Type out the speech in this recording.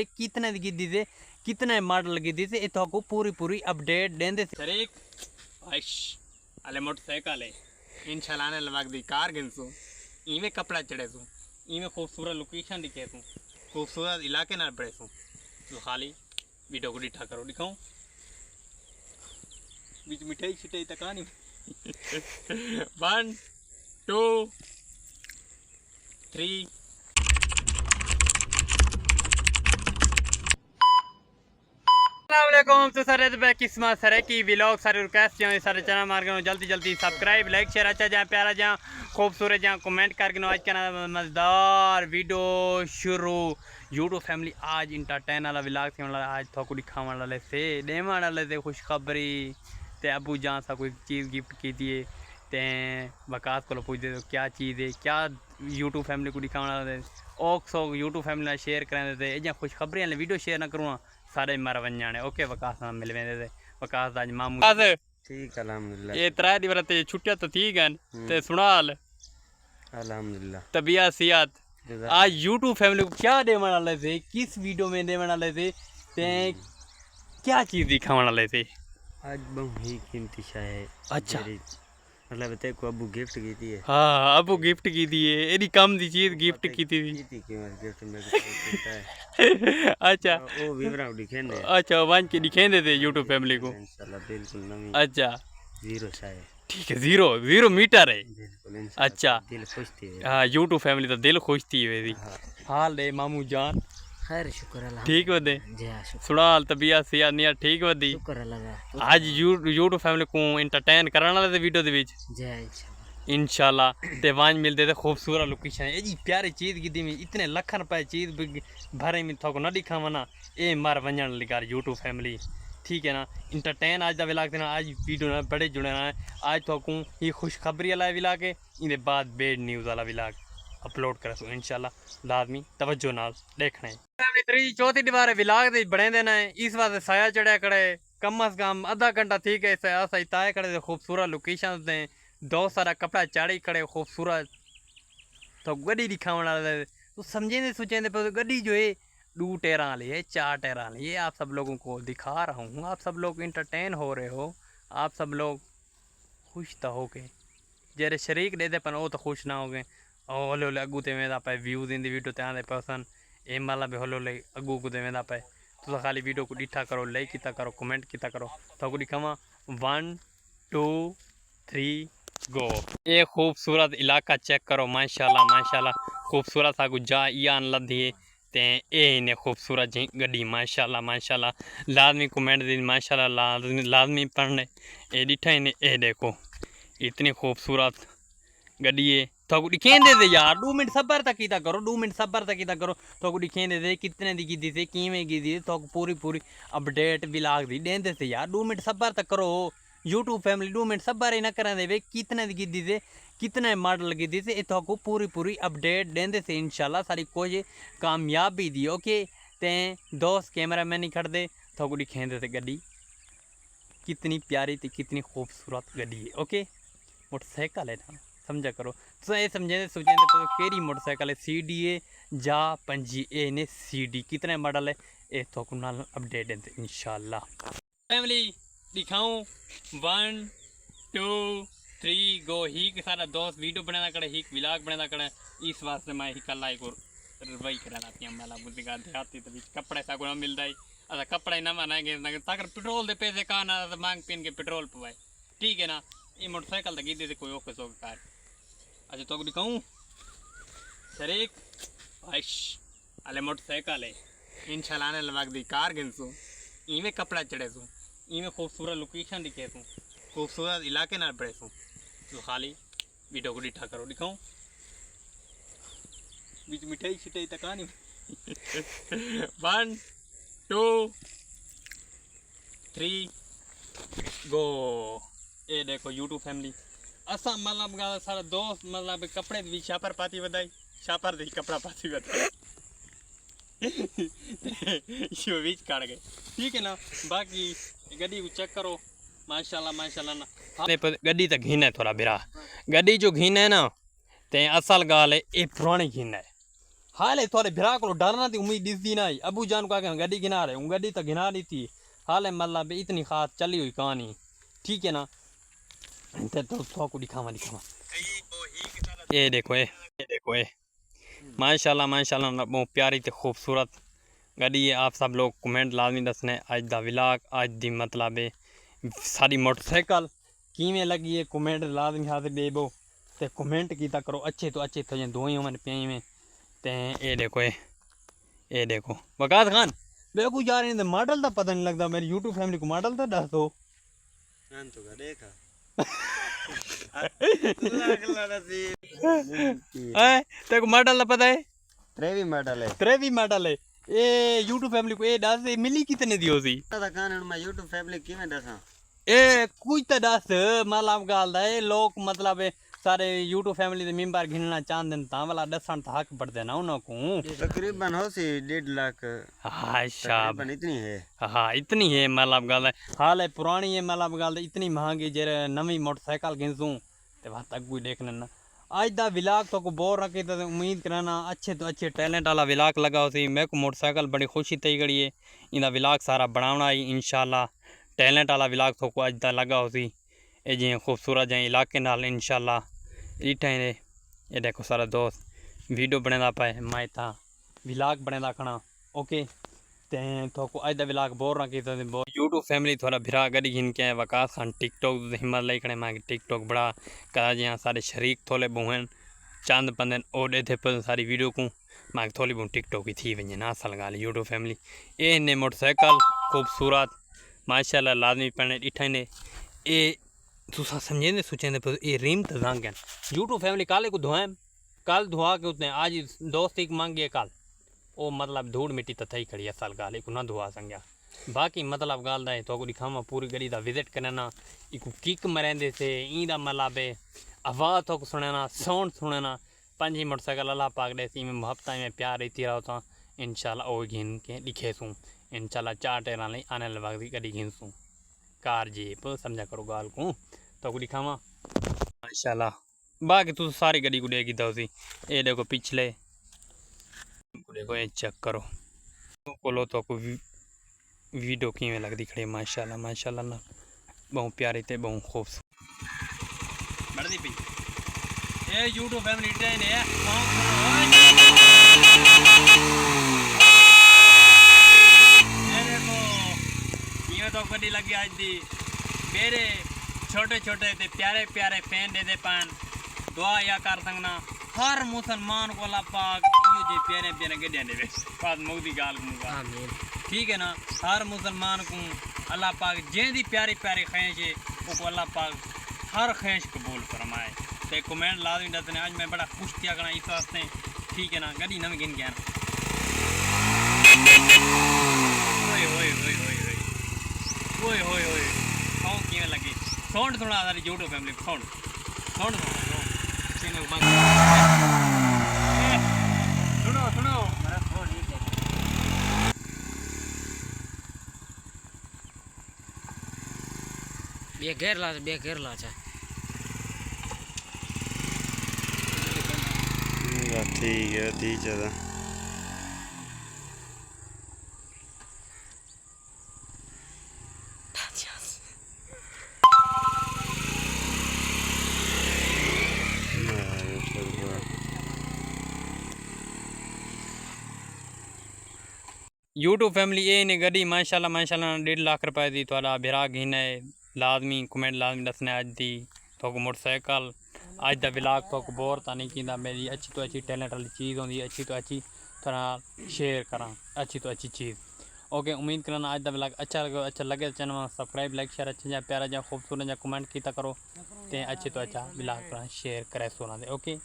कितने दी दी थे कितने मॉडल की दी थे इतो को पूरी अपडेट देंदे थे। शरीक आइश अले मोटरसाइकिल है इन चलाने लग दी कार गिनसू इवें कपड़ा चढ़े सू इवें खूबसूरत लोकेशन दिखे सू खूबसूरत इलाके ना पड़े सू तो खाली वीडियो को डिठा करो दिखाऊं बीच मिठाई छिटाई तक आनी 1 2 3 अस्सलामुअलैकुम तो सर बैक किस्मत सर की व्लॉग सर रिक्वेस्ट जो सर चैनल मार गए जल्दी जल्दी सब्सक्राइब लाइक शेयर अच्छा जहाँ प्यारा जहाँ खूबसूरत जहाँ कमेंट करके आज का मज़ेदार वीडियो शुरू यूट्यूब फैमिली आज इंटरटेन वाला व्लॉग से आज थोड़ा दिखाने वाले से देने वाले से खुशखबरी ते अबू जहाँ सा कोई चीज़ गिफ्ट की थी ते वकास को पूछते तो क्या चीज़ है क्या यूट्यूब फैमिली को दिखाने वाले ok so YouTube family share करें थे जहाँ खुशखबरी वाले वीडियो शेयर ना करूँ सारे मर वंजाने ओके वकास ना मिल वेंदे थे वकास आज मामू ठीक अल्हम्दुलिल्लाह ये 3 दिन ते छुट्टियां तो थी गन ते सुनाल अल्हम्दुलिल्लाह तबीयत सियात आज यूट्यूब फैमिली को क्या देने वाले थे किस वीडियो में देने वाले थे ते क्या चीज दिखाने वाले थे आज बहुत ही कीमती शाय है। अच्छा मतलब तेरे को अबू गिफ्ट की थी हाँ अबू गिफ्ट की थी एडी कम दी चीज गिफ्ट की थी गिफ्ट में है अच्छा वो विवरण दिखेंगे अच्छा वन की दिखेंदे थे यूट्यूब फैमिली को इंशाल्लाह बिल्कुल नवी अच्छा जीरो शाय ठीक है जीरो मीटर है बिल्कुल अच्छा दिल खुश थी हाँ यूट्यूब फैमिली तो दिल खुश थी वेदी हाल दे मामू जान खैर शुक्र अल्लाह ठीक वदे सुनाल तबीयत सियात निया ठीक वदी शुक्र अल्लाह आज यूट्यूब फैमिली को एंटरटेन कराने वाले वीडियो दे विच इंशाल्लाह ते वांज मिलते थे खूबसूरत लोकेशन है जी प्यारी चीज की दी में इतने लखन रुपए चीज भरे में थोको न दिखावा ना ए मार वंजन लिकार यूट्यूब फैमिली ठीक है ना इंटरटेन आज दा व्लॉग देना आज वीडियो ना बड़े जुड़े ना आज थोको ये खुशखबरी वाला व्लॉग है इनके बाद बेड न्यूज़ वाला व्लॉग अपलोड करा सो इंशाल्लाह लाजमी तवज्जो नाल देखना है। त्री चौथी दीवार व्लॉग दे बने देना है इस वास्ते साया चढ़िया खड़े कम अज कम आधा घंटा ठीक है सही ताए खड़े खूबसूरत लोकेशन दे दो सारा कपड़ा चाड़ी खड़े खूबसूरत तो गड्डी दिखाने वाले तो समझेंगे सोचेंगे पर गड्डी जो है 2 टायरा वाली है 4 टायरा वाली ये आप सब लोगों को दिखा रहा हूँ आप सब लोग इंटरटेन हो रहे हो आप सब लोग खुश तो हो गए जेरे शरीक दे दे पर वो तो खुश ना हो गए और होले होले अगू ते वेंदा पे व्यूज इन दी वीडियो ते आंदे पसंद एम वाला भी होले होले अगू को ते वेंदा पे तो खाली वीडियो को डिठा करो लाइक किता करो कमेंट किता करो तो को दिखावा 1 2 3 गो ये खूबसूरत इलाका चेक करो माशाल्लाह माशाल्लाह खूबसूरत सा जा यान लदी ते ए ने खूबसूरत जी गड्डी माशाल्लाह माशाल्लाह लाजमी कमेंट दी माशाल्लाह लाजमी पढ़ने ए डिठा ने ए देखो इतनी खूबसूरत गड्डी है तो दिखेंदे थे यार 2 मिनट सब्र तक कीता करो 2 मिनट सब्र तक कीता करो तो दिखेंदे थे कितने दी की थे किवें की थी तो पूरी अपडेट व्लॉग दी देंदे थे यार 2 मिनट सब्र तक करो यूट्यूब फैमिली 2 मिनट सब्र ही ना करें दे कितने दी की थे कितने मॉडल की थी तो पूरी अपडेट देंदे थे इंशाल्लाह सारी कोशिश कामयाबी दी ओके ते दोस्त कैमरा मैन नहीं खड़दे तो दिखेंदे थे गड्डी कितनी प्यारी थी कितनी खूबसूरत गड्डी है ओके मोटरसाइकिल है ना समझा करो तो ये समझे सोचें तो केरी मोटरसाइकिल है CDA जा 5A ने CD कितने मॉडल है ये तो नाल अपडेट है इंशाल्लाह फैमिली दिखाऊं 1 2 3 गो ही के सारा दोस्त वीडियो बनाना करे ही व्लॉग बनाना करे इस वास्ते मैं ही कल लाइक और रवई कराना थी मला बुद्धिगा देहाती तो कपड़े सा गुना मिलता है अच्छा कपड़ा ना बनाएंगे ताकर पेट्रोल दे पैसे का ना मांग पीन के पेट्रोल पवाए ठीक है ना ये मोटरसाइकिल तक दी कोई ओके सो कार अच्छा तो दिखाऊं शरीक आइश अले मोटरसाइकिल है इन चलाने लग दी कार गिनसू इवें कपड़ा चढ़े सू इवें खूबसूरत लोकेशन दिखे सू खूबसूरत इलाके ना पड़े सू तो खाली वीडियो को डिठा करो दिखाऊं बीच मिठाई छिटाई तक आनी 1 2 3 गो ये देखो यूट्यूब फैमिली असा मतलब सारा दोस्त मतलब कपड़े भी छापर पाती बधाई छापर दी कपड़ा पाती बधाई यो बीच काट गए ठीक है ना बाकी गड्डी को चेक करो माशाल्लाह माशाल्लाह ना गड्डी तो घीन है थोड़ा बिरा गड्डी जो घीन है ना ते असल गाल है ये पुरानी घीन है हाले थोड़े भिरा को डरना थी उम्मीद दिसदी ना अबू जान को आगे गड्डी गिना रहे गड्डी तो गिना दी थी हाले मतलब इतनी खास चली हुई कहानी ठीक है ना तो को दिखावा ये देखो ये माशाल्लाह माशाल्लाह बहुत प्यारी ते खूबसूरत गड्डी है। आप सब लोग कमेंट लाजमी दसने अज दा विलाग अज दी मतलब है सारी मोटरसाइकिल किवें लगी है कमेंट लाजमी हाथ देबो ते कमेंट कीता करो अच्छे तो अच्छे तो दो ही मैंने पे में ते ये देखो वकास खान देखो यार इन मॉडल का पता नहीं लगता मेरी यूट्यूब फैमिली को मॉडल तो दस दो तो देखा तेरे मॉडल का पता है त्रेवी मॉडल है ये यूट्यूब फैमिली को ये दस मिली कितने दी होसी मैं यूट्यूब फैमिली किवें दसा ए कुछ तो दस मतलब गल है लोग मतलब सारे यूट्यूब फैमिली दे मेंबर गिनना चाहते हैं ता वाला दसन तो हक पड़ते ना उन को तकरीबन हो सी 1.5 लाख अच्छा इतनी है हाँ इतनी है मतलब गल हाल है पुरानी है मतलब गल इतनी महंगी जे नवी मोटरसाइकिल गिनसूँ तो वहाँ तक कोई देख लेना आज दा विलाग तो को बोर रखे तो उम्मीद कराना अच्छे तो अच्छे टैलेंट वाला विलाग लगा सी मैं को मोटरसाइकिल बड़ी खुशी तई गई है इंदा विलाग सारा बनावना ही इंशाल्लाह टैलेंट वाला विलाग तो को अज दा लगा हो सी ये जी खूबसूरत जे इलाके नाल इंशाल्लाह इटा ये देखो सारा दोस्त वीडियो बनेदा पाए मैं था विलाग बनेदा खना ओके ते तो को अज दा विलाग बोर ना कीता ते यूट्यूब फैमिली थोड़ा भिरा गड्डी घिन के वकास खान टिकटॉक हिम्मत लई खड़े मैं टिकटॉक बड़ा करा जियां सारे शरीक थोले बहुन चंद पंदन ओडे थे पर सारी वीडियो को मैं थोड़ी बहुत टिकटॉक ही थी वञे ना असल ॻाल्हि यूट्यूब फैमिली ये ने मोटरसाइकिल खूबसूरत माशाल्लाह लाजमी पहने ॾिठा ने ये तुसा समझेंदे सोचेंदे पर ये रीम तो जांगन यूट्यूब फैमिली काले को धोएं कल धोआ के उतने आज दोस्त एक मांगे कल वो मतलब धूड़ मिट्टी तो थी खड़ी असल गाल को ना धोआ संगया बाकी मतलब गाल दा तो दिखावा पूरी गली का विजिट करना एक किक मरेंदे से ईदा मतलब आवाज़ तो सुनना साउंड सुनना पंजी मोटरसाइकिल अल्लाह पाक दे सी में मोहब्बत में प्यार रहती रहो तो इंशाल्लाह ओ घिन के दिखे सूँ इंशाल्लाह 4 टेरा ले आने लग गड्डी घिन सूँ कार जी पर समझा करो गाल को तो दिखावा माशाल्लाह बाकी तू सारी गड्डी को देगी दो सी ये देखो पिछले देखो ये चेक करो बोलो तो को वीडियो किवें लगती खड़ी माशाल्लाह माशाल्लाह ना बहुत प्यारी ते बहुत खूबसूरत बढ़ती पी ये यूट्यूब फैमिली ट्रेन है देखो ये तो गड्डी लगी आज दी मेरे छोटे छोटे ते प्यारे प्यारे फैन दे पान दुआ या कर सकना हर मुसलमान को अल्लाह पाक यो जे प्यारे प्यारे गड्डियां दे बात मुगदी गाल मुगा आमीन ठीक है ना हर मुसलमान को अल्लाह पाक जेंदी प्यारी प्यारी ख्वाहिश है वो अल्लाह पाक हर ख्वाहिश कबूल फरमाए ते कमेंट लाजमी दसने आज मैं बड़ा खुश किया करना इस वास्ते ठीक है ना गड्डी नवी गिन गया ओए ओए ओए ओए ओए ओए ओए साउंड किवें लगे साउंड थोड़ा सारी यूट्यूब फैमिली साउंड सुनो सुनो બે ઘેરલા છે ठीक है ठीक है यूट्यूब फैमिली ये ने गड्डी माशाल्लाह माशाल्लाह 1.5 लाख रुपए दी थोड़ा भिरा घिन है लाजमी कमेंट लाजमी दसने आज दी तो मोटरसाइकिल आज दा विलाग तो बोर तो नहीं कींदा मेरी अच्छी तो अच्छी टैलेंट वाली चीज़ होंगी अच्छी तो अच्छी तरह शेयर करा अच्छी तो अच्छी चीज़ ओके उम्मीद करना आज दा विलाग अच्छा लगे तो चैनल सब्सक्राइब लाइक शेयर अच्छा जा प्यारा जा खूबसूरत जा कमेंट किया करो ते अच्छे तो अच्छा विलाग शेयर करे सुना दे ओके।